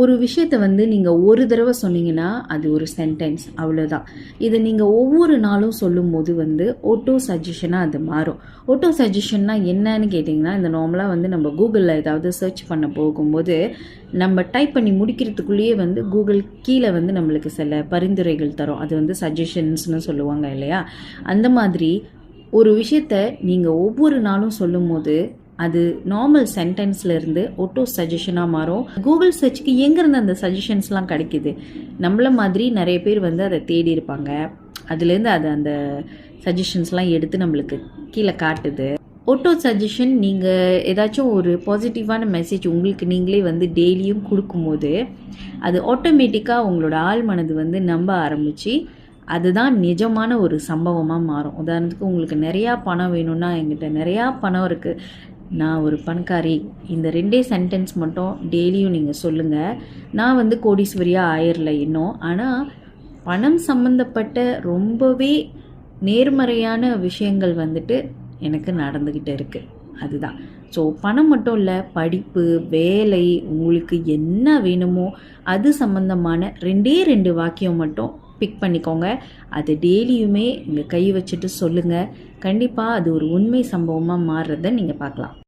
ஒரு விஷயத்த வந்து நீங்கள் ஒரு தடவை சொன்னீங்கன்னா அது ஒரு சென்டென்ஸ், அவ்வளோதான். இதை நீங்கள் ஒவ்வொரு நாளும் சொல்லும்போது வந்து ஆட்டோ சஜஷனாக அது மாறும். ஆட்டோ சஜஷன்னா என்னன்னு கேட்டிங்கன்னா, இந்த நார்மலாக வந்து நம்ம கூகுளில் ஏதாவது சர்ச் பண்ண போகும்போது நம்ம டைப் பண்ணி முடிக்கிறதுக்குள்ளேயே வந்து கூகுள் கீழே வந்து நம்மளுக்கு சில பரிந்துரைகள் தரும். அது வந்து சஜஷன்ஸ்னு சொல்லுவாங்க இல்லையா? அந்த மாதிரி ஒரு விஷயத்த நீங்கள் ஒவ்வொரு நாளும் சொல்லும் போது அது நார்மல் சென்டென்ஸ்ல இருந்து ஆட்டோ சஜஷனாக மாறும். கூகுள் சர்ச்சுக்கு எங்கேருந்து அந்த சஜஷன்ஸ்லாம் கிடைக்குது? நம்மள மாதிரி நிறைய பேர் வந்து அதை தேடி இருப்பாங்க. அதுலேருந்து அது அந்த சஜஷன்ஸ்லாம் எடுத்து நம்மளுக்கு கீழே காட்டுது. ஆட்டோ சஜஷன் நீங்கள் ஏதாச்சும் ஒரு பாசிட்டிவான மெசேஜ் உங்களுக்கு நீங்களே வந்து டெய்லியும் கொடுக்கும்போது அது ஆட்டோமேட்டிக்காக உங்களோட ஆள் மனது வந்து நம்ப ஆரம்பித்து அதுதான் நிஜமான ஒரு சம்பவமாக மாறும். உதாரணத்துக்கு உங்களுக்கு நிறையா பணம் வேணும்னா, என்கிட்ட நிறையா பணம் இருக்குது, நான் ஒரு பணக்காரி, இந்த 2 சென்டென்ஸ் மட்டும் டெய்லியும் நீங்கள் சொல்லுங்கள். நான் வந்து கோடீஸ்வரியாக ஆயிரல இன்னும், ஆனால் பணம் சம்மந்தப்பட்ட ரொம்பவே நேர்மறையான விஷயங்கள் வந்துட்டு எனக்கு நடந்துக்கிட்டு இருக்குது. அதுதான். ஸோ பணம் மட்டும் இல்லை, படிப்பு, வேலை, உங்களுக்கு என்ன வேணுமோ அது சம்மந்தமான 2 வாக்கியம் மட்டும் பிக் பண்ணிக்கோங்க. அது டெய்லியுமே இங்கே கை வச்சுட்டு சொல்லுங்கள். கண்டிப்பாக அது ஒரு உண்மை சம்பவமாக மாறுறதை நீங்கள் பார்க்கலாம்.